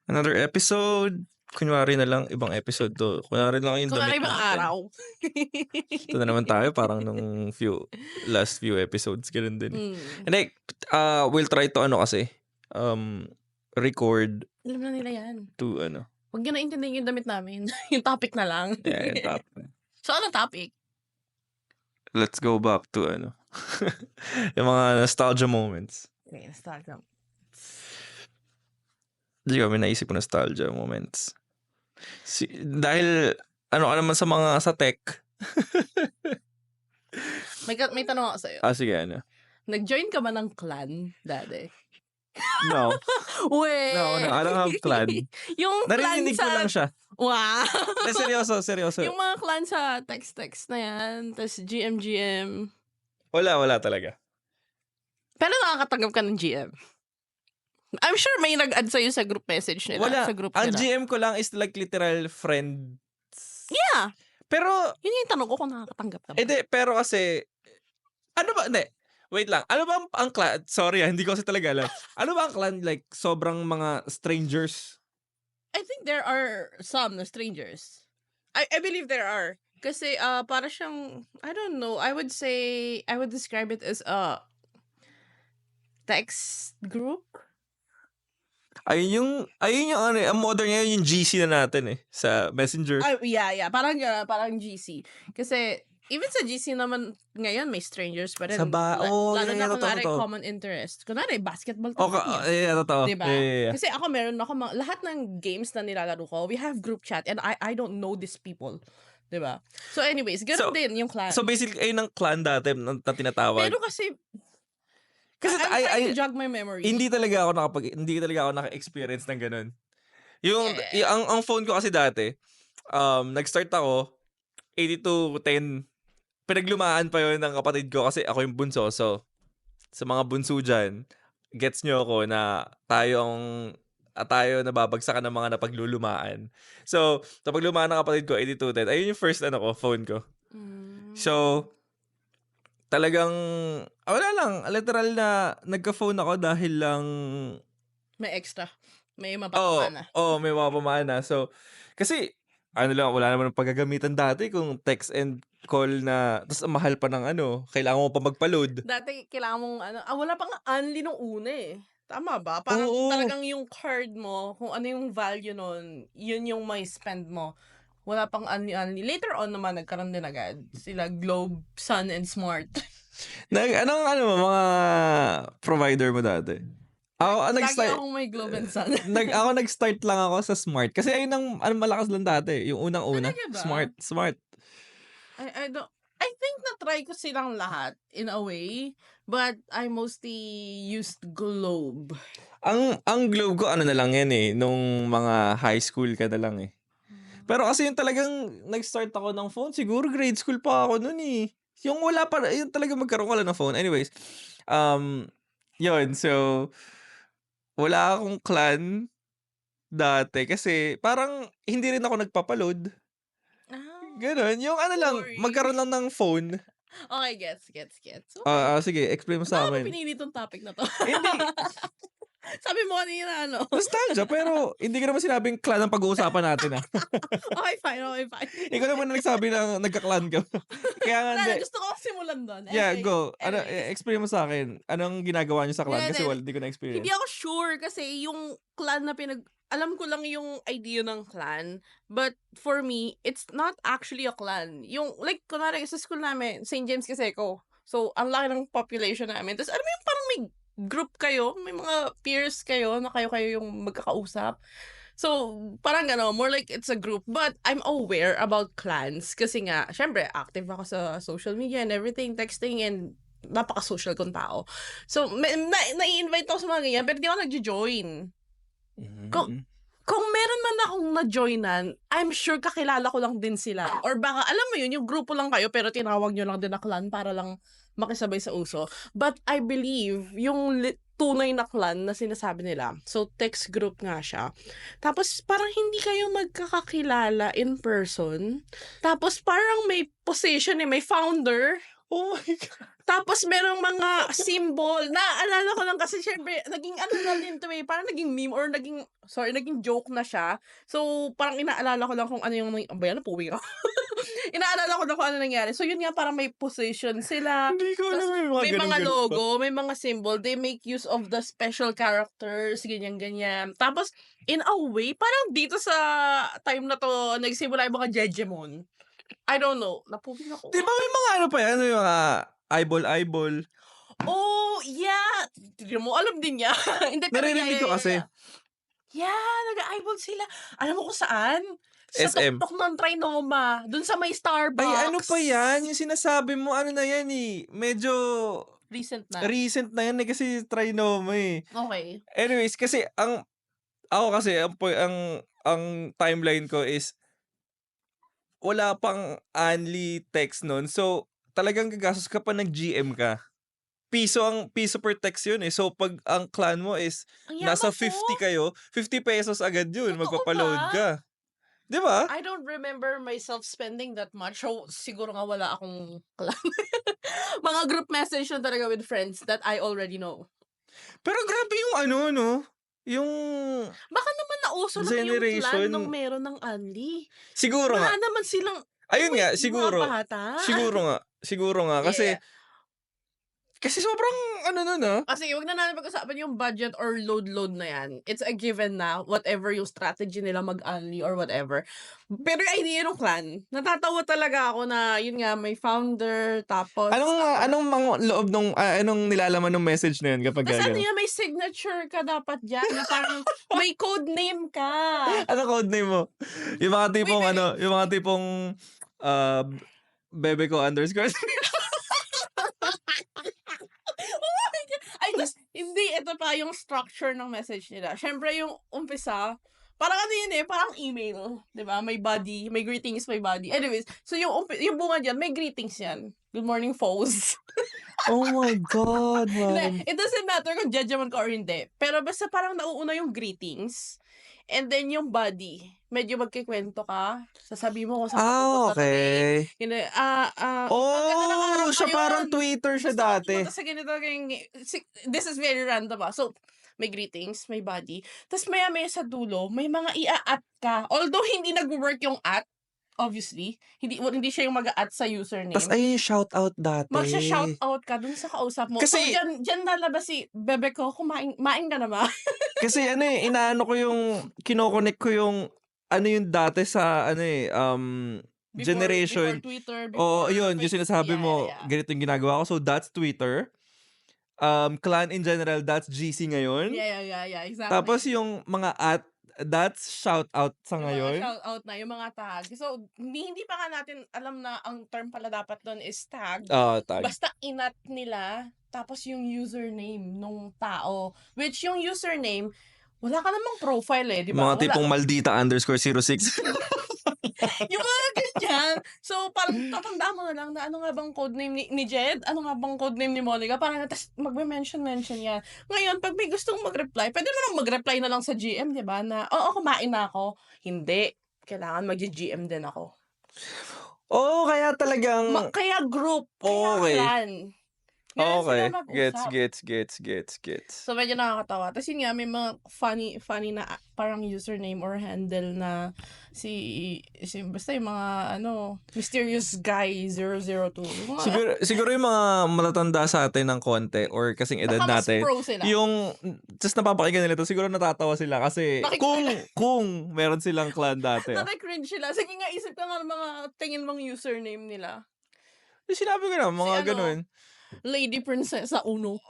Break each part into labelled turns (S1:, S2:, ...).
S1: Another episode. Kunwari na lang, ibang episode to. Kunwari lang yung damit
S2: ibang
S1: natin.
S2: araw.
S1: Ito na naman tayo, parang nung last few episodes, ganun din. Hindi, we'll try to kasi, record.
S2: Alam na nila yan.
S1: To
S2: Huwag nyo naintindihan yung damit namin. Yung topic na lang.
S1: Yeah, yung topic.
S2: So, anong topic?
S1: Let's go back to yung mga nostalgia moments.
S2: Okay, nostalgia.
S1: Hindi kami naisip ko nostalgia moments. Dahil, ka naman sa tech.
S2: may tanong ako sa'yo.
S1: Sige,
S2: Nag-join ka ba ng clan dati?
S1: No.
S2: Wait.
S1: No, I don't have clan.
S2: Yung clan
S1: narinig
S2: sa...
S1: ko lang siya.
S2: Wow.
S1: Seryoso.
S2: Yung mga clan sa text-text na yan, tas GM.
S1: Wala talaga.
S2: Pero nakakatanggap ka ng GM. I'm sure may nag-add sa'yo sa group message nila.
S1: Wala.
S2: Sa group
S1: Ang
S2: nila.
S1: GM ko lang is like literal friends.
S2: Yeah.
S1: Pero,
S2: yun yung tanong ko kung nakakatanggap ka ba.
S1: pero kasi, wait lang. Ano ba ang clan? Sorry, hindi ko kasi talaga alam. Ano ba ang clan? Like, sobrang mga strangers?
S2: I think there are some na strangers. I believe there are. Kasi, para siyang, I don't know, I would describe it as a text group.
S1: Ayun yung ang modern ngayon yung GC na natin sa Messenger.
S2: Yeah. Parang GC. Kasi, even sa GC naman, ngayon may strangers pa rin. Lalo na kunwari common interest. Kunwari, basketball tayo.
S1: Totoo.
S2: Diba?
S1: Yeah.
S2: Kasi ako meron ako, lahat ng games na nilalaro ko, we have group chat and I don't know these people. Diba? So anyways, ganoon din yung clan.
S1: So basically, ayun ang clan dati na tinatawag.
S2: Pero kasi
S1: I'm
S2: trying to jog my memory.
S1: Hindi talaga ako naka-experience ng ganun. Ang phone ko kasi dati, nag-start ako 8210. Pinaglumaan pa yun ng kapatid ko kasi ako yung bunso. So, sa mga bunso dyan, gets nyo ako na tayo nababagsakan ng mga napaglulumaan. So, napaglumaan ng kapatid ko, 8210. Ayun yung first phone ko. So, talagang, wala lang, literal na nagka-phone ako dahil lang
S2: may extra. May mapapamana.
S1: May mapapamana. So, kasi, wala naman ng paggagamitan dati kung text and call na, tapos mahal pa ng kailangan mo pa magpa-load.
S2: Dati, kailangan mong wala pang unli nung una Tama ba? Parang talagang yung card mo, kung ano yung value nun, yun yung may spend mo. Wala pang unli. Later on naman, nagkaroon din agad. Sila Globe, Sun, and Smart.
S1: Mga provider mo dati?
S2: Lagi akong may Globe and Sun.
S1: Ako nag-start lang ako sa Smart. Kasi ayun ang malakas lang dati. Yung unang-una. Smart.
S2: I think na-try ko silang lahat in a way. But I mostly used Globe.
S1: Ang Globe ko na lang yan nung mga high school ka na lang Pero kasi yung talagang nag-start ako ng phone, siguro grade school pa ako nun Yung wala pa, yung talagang magkaroon ka lang ng phone. Anyways, yun, so, wala akong clan dati kasi parang hindi rin ako nagpapaload. Ganon, yung lang, magkaroon lang ng phone.
S2: Okay, gets. So,
S1: sige, explain mo sa amin.
S2: Bakit pinili itong topic na to?
S1: Hindi.
S2: Sabi mo kanina,
S1: Nostalgia, pero hindi ko naman sinabing clan ang pag-uusapan natin,
S2: Okay, fine.
S1: Ikaw naman nagsabi na nagka-clan ka. Kaya nga,
S2: gusto ko simulan doon.
S1: Yeah, go. Explain mo sa akin. Anong ginagawa niyo sa clan? Kasi hindi ko na-experience.
S2: Hindi ako sure kasi yung clan na alam ko lang yung idea ng clan. But for me, it's not actually a clan. Yung, like, kunwari, sa school namin, St. James kasi ko. So, ang laki ng population namin. Tapos, alam mo yung parang may group kayo, may mga peers kayo na kayo yung magkakausap. So, parang more like it's a group. But I'm aware about clans kasi nga, syempre, active ako sa social media and everything, texting, and napaka-social kong tao. So, na-i-invite ako sa mga ganyan, pero di ako nag-join. Kung meron man akong na-joinan, I'm sure kakilala ko lang din sila. Or baka, alam mo yun, yung grupo lang kayo, pero tinawag nyo lang din na clan para lang makisabay sa uso. But I believe, yung tunay na clan na sinasabi nila, so text group nga siya. Tapos parang hindi kayo magkakakilala in person. Tapos parang may position may founder,
S1: Oh my God.
S2: Tapos merong mga symbol. Naalala ko lang kasi syempre, naging ano na din to eh. Parang naging meme or naging joke na siya. So, parang inaalala ko lang kung ano yung, napuwi ako. Inaalala ko lang kung ano nangyari. So, yun nga, parang may position sila.
S1: Hindi ko alam
S2: Tas
S1: may mga
S2: may mga
S1: ganun-ganun pa.
S2: logo, may mga symbol. They make use of the special characters, ganyan-ganyan. Tapos, in a way, parang dito sa time na to, nagsimula yung mga Jejemon. I don't know. Napuwi ako.
S1: Di ba may mga ano pa yan? May mga eyeball.
S2: Oh, yeah. Tignan mo, alam din niya. Hindi, pero
S1: Naririnig ko kasi.
S2: Yeah, nag-eyeball sila. Alam mo kung saan? Sa
S1: SM.
S2: tuktok ng Trinoma. Dun sa may Starbucks.
S1: Ay, ano pa yan? Yung sinasabi mo, ano na yan eh. Medyo
S2: Recent na.
S1: recent na yan eh kasi Trinoma eh.
S2: Okay.
S1: Anyways, kasi ako kasi, ang timeline ko is wala pang Anli text nun. So, talagang gagastos ka pa nag-GM ka. Piso per text yun eh. So, pag ang clan mo is
S2: Ang
S1: nasa
S2: yaman
S1: 50
S2: mo.
S1: kayo, 50 pesos agad yun.
S2: Totoo
S1: Magpapaload
S2: ba?
S1: ka. Di ba?
S2: I don't remember myself spending that much. So, siguro nga wala akong clan. Mga group message yun talaga with friends that I already know.
S1: Pero grabe yung ano, no? Yung
S2: Baka naman nauso lang yung
S1: generation.
S2: clan nung meron ng Anli.
S1: Siguro nga.
S2: Wala naman silang,
S1: Ayun nga,
S2: mga
S1: siguro.
S2: bata.
S1: Siguro nga. Kasi,
S2: Yeah.
S1: kasi sobrang ano nun ah.
S2: Kasi wag na natin pag-usapan yung budget or load na yan. It's a given na whatever yung strategy nila mag-unli or whatever. Pero yung idea ng clan, natatawa talaga ako na yun nga may founder tapos
S1: Anong mga loob nung anong nilalaman ng message na yun kapag
S2: tas ano
S1: gano'n?
S2: yan, may signature ka dapat dyan na parang may code name ka.
S1: Ano code name mo? Yung mga tipong
S2: Wait.
S1: yung mga tipong bebe ko underscore.
S2: Ay, hindi, ito pa yung structure ng message nila. Syempre yung umpisa, parang ano yun eh, parang email. Diba? May body, may greetings, may body. Anyways, so yung bunga dyan, may greetings yan. Good morning, foes.
S1: Oh my God, man.
S2: It doesn't matter kung judgment ka or hindi. Pero basta parang nauuna yung greetings. And then yung body, medyo magkikwento ka. Sasabi mo kung saan ka pupunta today.
S1: Okay.
S2: Siya
S1: Siya parang Twitter siya dati.
S2: Sa ganito, this is very random So, may greetings, may body. Tapos maya-maya sa dulo, may mga ia-at ka. Although hindi nag-work yung at, obviously. Hindi siya yung mag-a-at sa username.
S1: Tapos ayun yung shoutout dati.
S2: Magsha-shoutout ka dun sa kausap mo.
S1: Kasi,
S2: dyan lalabas si bebe ko, kumain ka na ba?
S1: kasi inaano ko yung, kinokonek ko yung, yung dati sa, generation.
S2: Before Twitter,
S1: Oo,
S2: before
S1: yun, yung sinasabi mo, ganito yung ginagawa ko. So, that's Twitter. Clan in general, that's GC ngayon.
S2: Yeah, exactly.
S1: Tapos yung mga that's shoutout sa ngayon.
S2: Shout out na, yung mga tag. So, hindi pa nga natin alam na ang term pala dapat doon is tag.
S1: Tag.
S2: Basta inat nila, tapos yung username nung tao. Which yung username, wala ka namang profile eh, di ba?
S1: Mga tipong maldita underscore 06.
S2: Yung mga ganyan. So, parang tatandaan mo na lang na ano nga bang codename ni Jed? Ano nga bang codename ni Monica? Parang magme-mention yan. Ngayon, pag may gustong mag-reply, pwede mo nang mag-reply na lang sa GM, di ba? Na, kumain na ako. Hindi. Kailangan mag-GM din ako.
S1: Kaya talagang...
S2: kaya group. Kaya clan.
S1: Okay. Gets.
S2: So, medyo nakakatawa. Tapos yun nga, may mga funny na parang username or handle na basta yung mga, mysterious guy 002.
S1: Siguro yung mga matatanda sa atin ng konti or kasing edad natin.
S2: Pro sila.
S1: Yung, just napapakinggan nila to, siguro natatawa sila kasi kung meron silang clan dati.
S2: Nakikringe sila. Sige nga, isip ka nga ng mga tingin mong username nila.
S1: Sinabi ko na, mga ganun.
S2: Lady Princessa Uno.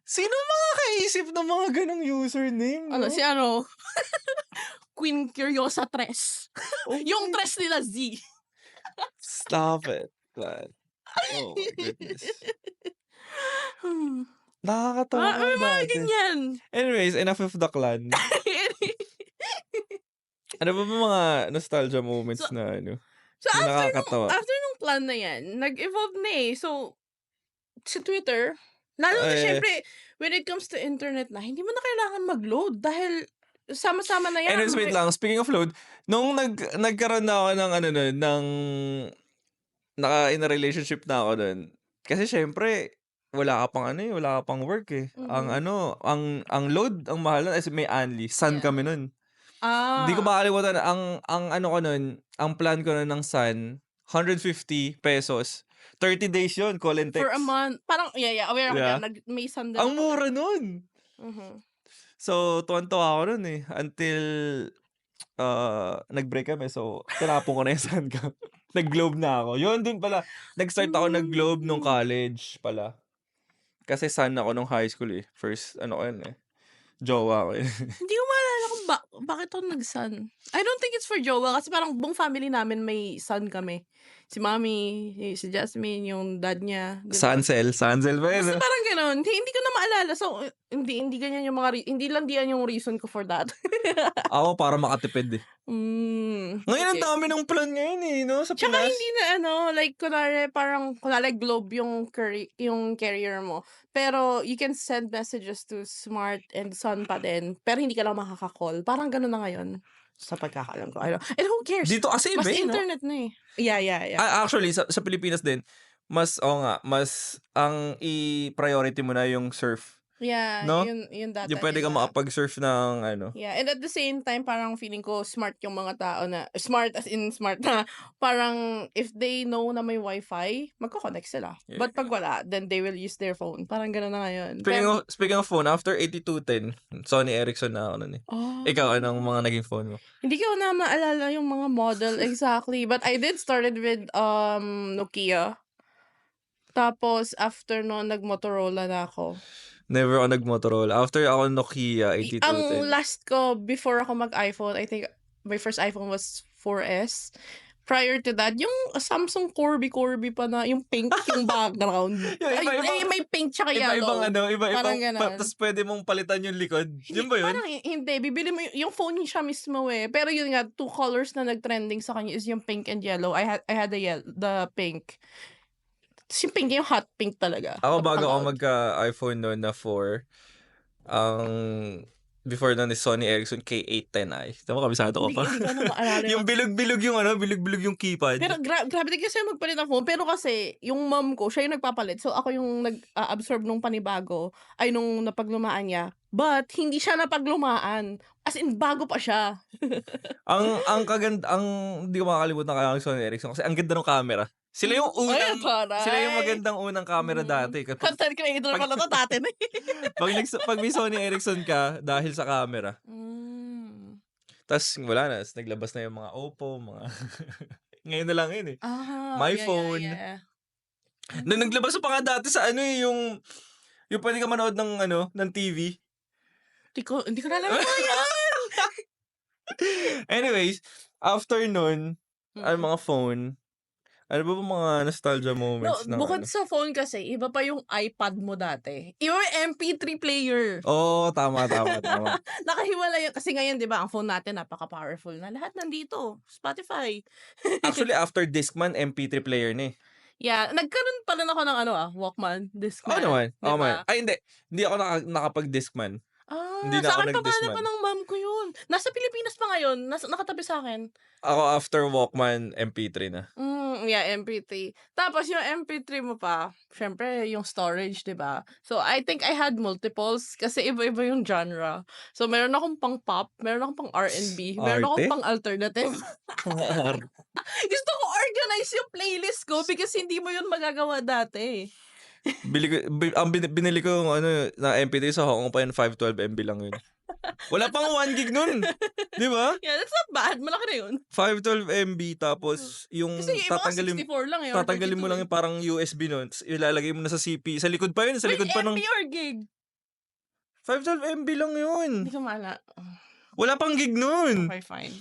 S1: Sino makakaisip ng mga ganong username? No?
S2: Si Queen Curiosa Tres. Yung Tres nila Z.
S1: Stop it, man. Oh my goodness. Nakakatawa
S2: May mga ganyan.
S1: Anyways, enough of the clan. Ano ba mga nostalgia moments na
S2: So,
S1: nakakatawa?
S2: after nung clan na yan, nag-evolve na eh. So, sa Twitter, lalo na syempre, when it comes to internet na, hindi mo na kailangan mag-load dahil sama-sama na yan.
S1: Anyways, wait lang. Speaking of load, nung nagkaroon na ako ng ano nun, ng in a relationship na ako nun. Kasi syempre, wala ka pang ano eh, wala ka pang work eh. Ang
S2: Mhm.
S1: ano, ang load, ang mahal nun, as may Anli. Sun
S2: Yeah.
S1: kami nun. Hindi ko
S2: Ah,
S1: makalimutan, ang ano ko nun, ang plan ko nun ng Sun, 150 pesos. 30 days yun, call and
S2: for a
S1: text.
S2: month. Parang, yeah, aware ako
S1: Yeah.
S2: dyan. May sandal
S1: Ang
S2: ako.
S1: mura nun.
S2: Mhm.
S1: So, tuwan-tuwa ako nun eh. Until, nag-break kami. So, tinapon ko na yung Sun ko. Nag-Globe na ako. Yun din pala. Nag-start ako nag-Globe nung college pala. Kasi Sun ako nung high school eh. First, ano ko yun eh. Jowa ko yun.
S2: Hindi ko maalala kung bakit ako nag-sun. I don't think it's for jowa kasi parang buong family namin may son kami. Si Mommy, si Jasmine, yung dad niya. Di ba?
S1: Sansel ba yun?
S2: Basta parang gano'n. Hindi ko na maalala. So, hindi ganyan yung mga, hindi lang diyan yung reason ko for that.
S1: Ako para makatipid eh. Ngayon ang
S2: Okay.
S1: dami ng plan ngayon eh, no? Sa
S2: Tsaka
S1: Pinas.
S2: hindi na like kunwari Globe yung carrier mo. Pero you can send messages to Smart and Sun pa din. Pero hindi ka lang makaka-call. Parang gano'n na ngayon. Sa pagkakaalam ko. And who cares?
S1: Dito kasi
S2: Mas
S1: iba eh, no?
S2: internet na eh. Yeah.
S1: Actually, sa Pilipinas din, mas ang i-priority mo na yung surf.
S2: Yeah,
S1: No?
S2: yun data
S1: Yung pwede ka
S2: nila.
S1: makapag-surf ng ano.
S2: Yeah, and at the same time, parang feeling ko smart yung mga tao na, smart as in smart na, parang if they know na may wifi, magko-connect sila.
S1: Yeah.
S2: But pag wala, then they will use their phone. Parang gano'n na ngayon.
S1: Speaking of phone, after 8210, Sony Ericsson na ako nun eh.
S2: Oh,
S1: Ikaw, anong mga naging phone mo?
S2: hindi ko na maalala yung mga model exactly. But I did started with Nokia. Tapos, after noon, nag-Motorola na ako.
S1: Never ako nag-Motorola. After ako Nokia, 8210.
S2: Ang last ko, before ako mag-iPhone, I think my first iPhone was 4S. Prior to that, yung Samsung Corby pa na, yung pink, yung background. May pink tsaka yellow. Parang ganun.
S1: Tapos pwede mong palitan yung likod. Yun ba yun?
S2: Parang hindi, bibili mo yung phone siya mismo eh. Pero yun nga, 2 colors na nag-trending sa kanya is yung pink and yellow. I had the pink. Tapos yung pink, yung hot pink talaga.
S1: Ako bago ako
S2: Loud.
S1: magka-iPhone noon na 4, before nun is Sony Ericsson K810i. Tama, kabisado ko pa.
S2: Hindi ko na maalala
S1: Yung bilog-bilog yung keypad.
S2: Pero grabe din kasi magpalit ng phone. Pero kasi, yung mom ko, siya yung nagpapalit. So, ako yung nag-absorb nung panibago, nung napaglumaan niya. But, hindi siya napaglumaan. As in, bago pa siya.
S1: ang hindi ko makakalimutan kaya ang Sony Ericsson kasi ang ganda ng camera. Sila yung magandang unang camera dati.
S2: Content creator pala to dati na
S1: Pag may Sony Ericsson ka, dahil sa camera. Tapos wala na, naglabas na yung mga Oppo, mga ngayon na lang yun eh. My phone.
S2: Yeah.
S1: Na naglabas pa nga dati sa yung pwede ka manood ng TV.
S2: Hindi ko na alam yan.
S1: Anyways, after nun, mga phone, ano ba mga nostalgia moments?
S2: Bukod sa phone kasi, iba pa yung iPad mo dati. Yung MP3 player.
S1: Oo, tama.
S2: Nakahiwala yun. Kasi ngayon, di ba, ang phone natin napaka-powerful na. Lahat nandito. Spotify.
S1: Actually, after Discman, MP3 player na eh.
S2: Yeah. Nagkaroon pa rin ako ng Walkman, Discman.
S1: Naman.
S2: Diba?
S1: Man. Ay, hindi. Hindi ako nakapag-Discman. Hindi na
S2: sa
S1: ako
S2: akin pa
S1: nag-Discman.
S2: ng mom ko yun. Nasa Pilipinas pa ngayon. Nakatabi sa akin.
S1: Ako after Walkman, MP3 na.
S2: Yeah, MP3. Tapos yung MP3 mo pa, syempre yung storage, 'di ba? So I think I had multiples kasi iba-iba yung genre. So meron akong pang pop, meron akong pang R&B, meron akong pang alternative. Gusto ko organize yung playlist ko because hindi mo yun magagawa dati.
S1: Binili ko na MP3 sa Hong Kong pa yun, 512 MB lang yun. Wala pang 1 gig nun. Di ba?
S2: Yeah, that's not bad. Malaki na yun.
S1: 512 MB tapos yung
S2: Kasi yung mga 64 lang yun.
S1: tatanggalin mo lang yung parang USB nun. Ilalagay mo na sa CP. Sa likod pa yun. Sa likod pa ng...
S2: MB or gig?
S1: 512 MB lang yun.
S2: Hindi ko maala.
S1: Wala pang gig nun.
S2: Okay, fine.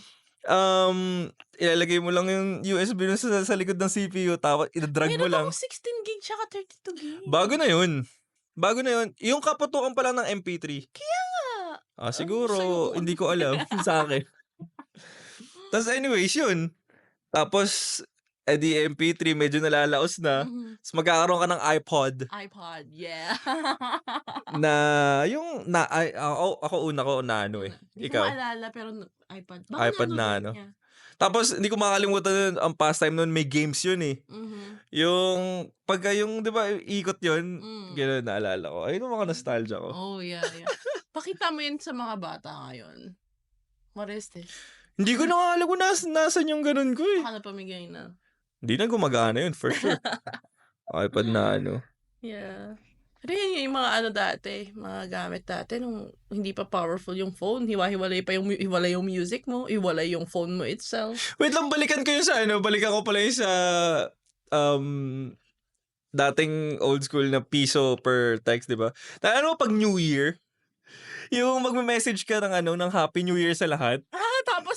S1: Ilalagay mo lang yung USB nun sa likod ng CPU tapos idadrag mo lang.
S2: Meron ako 16 gig tsaka 32 gig.
S1: Bago na yun. Yung kaputukan pala ng MP3.
S2: Kaya nga.
S1: Siguro, hindi ko alam sa akin. Tapos anyways, yun. Tapos, di MP3 medyo nalalaos na.
S2: Mhm.
S1: Tapos magkakaroon ka ng iPod
S2: iPod, yeah.
S1: na yung ako una ko Nano eh.
S2: Hindi ko
S1: Ikaw?
S2: maalala pero iPod. Baka
S1: iPod
S2: Nano din,
S1: Nano.
S2: yeah.
S1: Tapos hindi ko makakalimutan nun, ang pastime nun may games yun eh.
S2: Mhm.
S1: Yung pagka yung 'di ba ikot yun,
S2: Mm.
S1: gano'n naalala ko. Ayun ang mga nostalgia ko.
S2: Oh, yeah. Pakita mo yun sa mga bata ngayon. What is this?
S1: Hindi ko na nga alam kung nasan yung gano'n ko eh.
S2: Baka napamigay na.
S1: Hindi na gumagana yun for sure. iPod Nano.
S2: Yeah. Pero yun yung mga dati, mga gamit dati nung hindi pa powerful yung phone. Hiwa-hiwalay yung music mo, hiwalay yung phone mo itself.
S1: Wait lang, balikan ko yung balikan ko pala yung sa dating old school na piso per text, di ba? Ano pag New Year, yung magme-message ka ng Happy New Year sa lahat.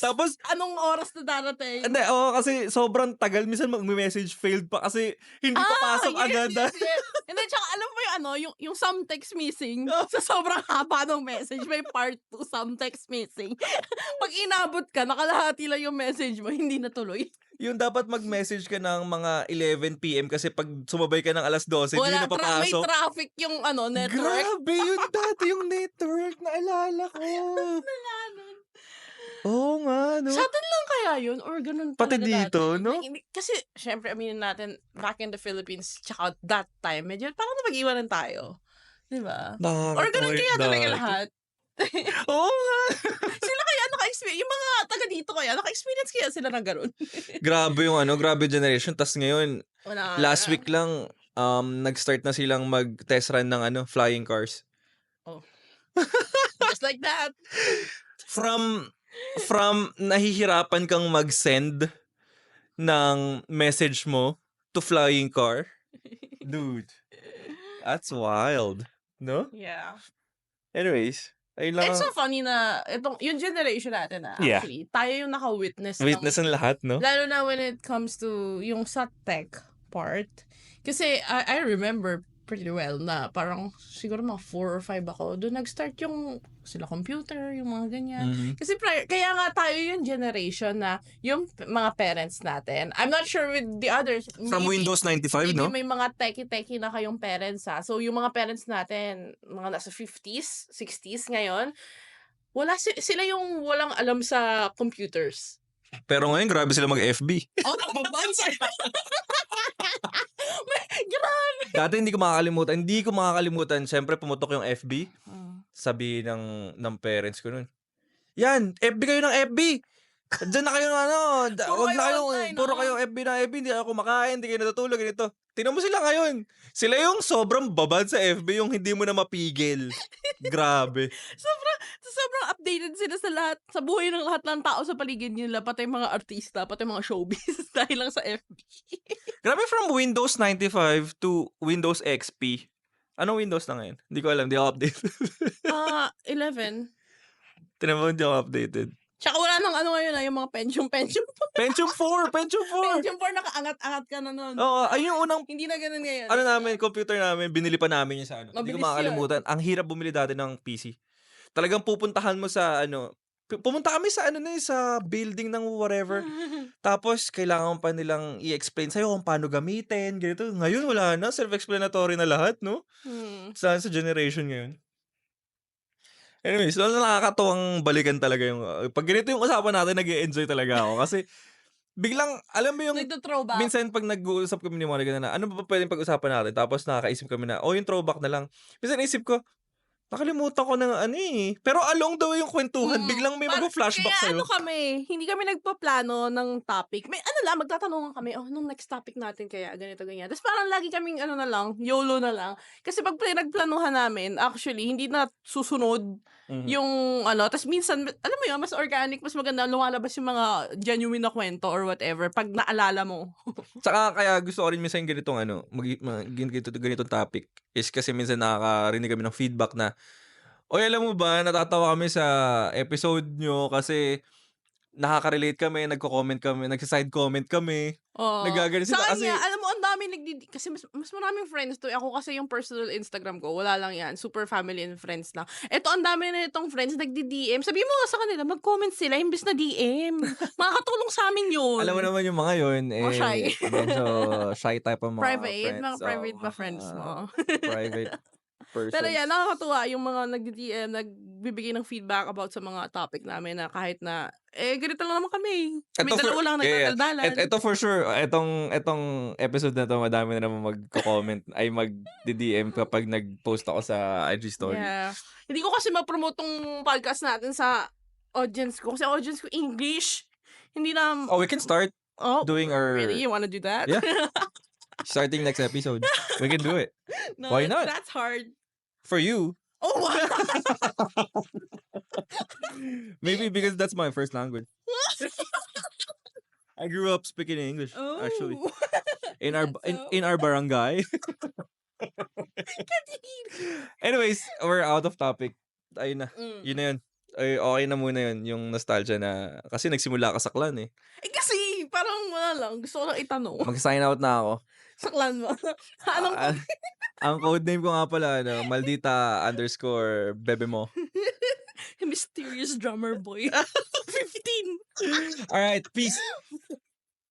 S2: Tapos anong oras na darating?
S1: Hindi, kasi sobrang tagal. Minsan mag-message failed pa kasi hindi papasok agad.
S2: Yes. And then, tsaka alam mo yung some text missing. Sa sobrang haba ng message, may part 2, some text missing. Pag inabot ka, nakalahati lang yung message mo, hindi natuloy.
S1: Yung dapat mag-message ka ng mga 11 PM kasi pag sumabay ka ng alas 12, hindi na
S2: May
S1: papasok.
S2: traffic yung network.
S1: Grabe, yun dati yung network. Naalala ko. Oo nga, no?
S2: Sa atin lang kaya yun? Or ganun
S1: Pati
S2: talaga
S1: dito,
S2: dati?
S1: no?
S2: Kasi, syempre, aminin natin, back in the Philippines, tsaka that time, medyo parang napag-iwanan tayo. Diba? Or ganun kaya talaga lahat.
S1: Oo nga.
S2: Sila kaya naka-experience, yung mga taga dito kaya, naka-experience kaya sila ng ganun.
S1: Grabe yung grabe generation. Tas ngayon, last week lang, nag-start na silang mag-test run ng flying cars.
S2: Oh. Just like that.
S1: From nahihirapan kang mag-send ng message mo to flying car. Dude, that's wild. No?
S2: Yeah.
S1: Anyways, ayun lang.
S2: It's so funny na, yung generation natin actually, tayo yung naka-witness.
S1: Witness ng lahat, no?
S2: Lalo na when it comes to yung sa tech part. Kasi I remember pretty well na parang siguro mga 4 or 5 ako. Doon nag-start yung sila computer, yung mga ganyan.
S1: Mhm.
S2: Kasi kaya nga tayo yung generation na yung mga parents natin. I'm not sure with the others.
S1: From Windows 95, no?
S2: May mga techie na kayong parents So yung mga parents natin, mga nasa 50s, 60s ngayon, sila yung walang alam sa computers.
S1: Pero ngayon, grabe sila mag-FB.
S2: Oh, nababansa. Grabe.
S1: Dati hindi ko makakalimutan. Siyempre, pumutok yung FB. Sabi ng parents ko nun, yan, FB kayo ng FB. Diyan na kayo wag na kayo, puro kayo FB na FB, hindi ako kumakain, hindi kayo natutulog, ganito. Tingnan mo sila ngayon. Sila yung sobrang babad sa FB, yung hindi mo na mapigil. Grabe.
S2: Sobrang updated sila sa lahat, sa buhay ng lahat ng tao sa paligid nila, pati mga artista, pati mga showbiz, dahil lang sa FB.
S1: Grabe, from Windows 95 to Windows XP. Anong Windows na ngayon? Hindi ko alam, hindi ako updated.
S2: 11.
S1: Tinan mo, hindi ako updated.
S2: Tsaka wala nang ngayon yung mga Pentium.
S1: Pentium 4!
S2: Pentium 4, nakaangat-angat ka na nun.
S1: Oo, ayun yung unang,
S2: Hindi na ganun ngayon.
S1: computer namin, binili pa namin yun sa Hindi ko makakalimutan. Ang hirap bumili dati ng PC. Talagang pupuntahan mo sa pumunta kami sa sa building ng whatever. Tapos kailangan pa nilang i-explain sa'yo kung paano gamitin, ganito. Ngayon wala na, self-explanatory na lahat, no? Sa generation ngayon. Anyways, nakakatuwang balikan talaga yung pag ganito yung usapan natin, nag-e-enjoy talaga ako kasi biglang, alam mo yung
S2: Nagdo-throwback.
S1: minsan pag nag-uusap kami ni Monica na ano ba pwedeng pag-usapan natin, tapos nakakaisip kami na yung throwback na lang. Minsan isip ko, nakalimutan ko ng pero along the way yung kwentuhan, biglang may mag-flashback sa'yo.
S2: Kaya hindi kami nagpaplano ng topic. May magtatanungan kami, nung next topic natin kaya, ganito, ganyan. Tapos parang lagi kaming na lang, YOLO na lang. Kasi pag nagplanuhan namin, actually, hindi na susunod yung tapos minsan, alam mo yun, mas organic, mas maganda, lumalabas yung mga genuine na kwento or whatever, pag naalala mo.
S1: Tsaka kaya gusto ko rin minsan ganitong ganitong topic is kasi minsan nakakarinig kami ng feedback na, alam mo ba, natatawa kami sa episode nyo kasi nakaka-relate kami, nagko-comment kami, nagsa-side comment kami, nagagano
S2: Sa
S1: sila kasi
S2: kanya, alam mo, ang dami kasi mas maraming friends to. Ako kasi yung personal Instagram ko, wala lang yan. Super family and friends lang. Eto, ang dami na itong friends, nagdi-DM. Sabihin mo nga sa kanila, mag-comment sila, imbis na DM. Makakatulong sa amin yun.
S1: alam mo naman yung mga yun,
S2: Mga shy.
S1: medyo shy type ang mga
S2: Private,
S1: friends.
S2: mga private ba friends mo?
S1: Private
S2: Pero yan,
S1: persons.
S2: nakakatuwa yung mga nagdi-DM, nagbibigay ng feedback about sa mga topic namin na kahit na, ganito lang naman kami. Kami
S1: Ito for
S2: dalawa lang
S1: yeah,
S2: nagdadaldalan.
S1: ito for sure, etong episode na 'to madami na naman magko-comment ay magdi-DM kapag nag-post ako sa IG story.
S2: Yeah. Hindi ko kasi ma-promote tong podcast natin sa audience ko. Kasi audience ko English. Hindi na,
S1: Oh, we can start doing
S2: really?
S1: our
S2: You wanna do that?
S1: yeah, starting next episode. We can do it.
S2: No,
S1: Why not?
S2: that's hard.
S1: For you,
S2: Oh, what?
S1: maybe because that's my first language. I grew up speaking English actually
S2: Oh.
S1: in our
S2: That's so-
S1: in our barangay. Anyways, we're out of topic. Ayun na. Yun na yun. Ay, okay na muna yun, yung nostalgia na, kasi nagsimula ka sa clan eh.
S2: Kasi, parang wala lang. Gusto ko lang itanong.
S1: Mag-sign out na ako.
S2: Sa clan mo. Anong
S1: Ah, ang codename ko nga pala, Maldita_Bebe mo.
S2: mysterious drummer boy? 15.
S1: Alright, peace.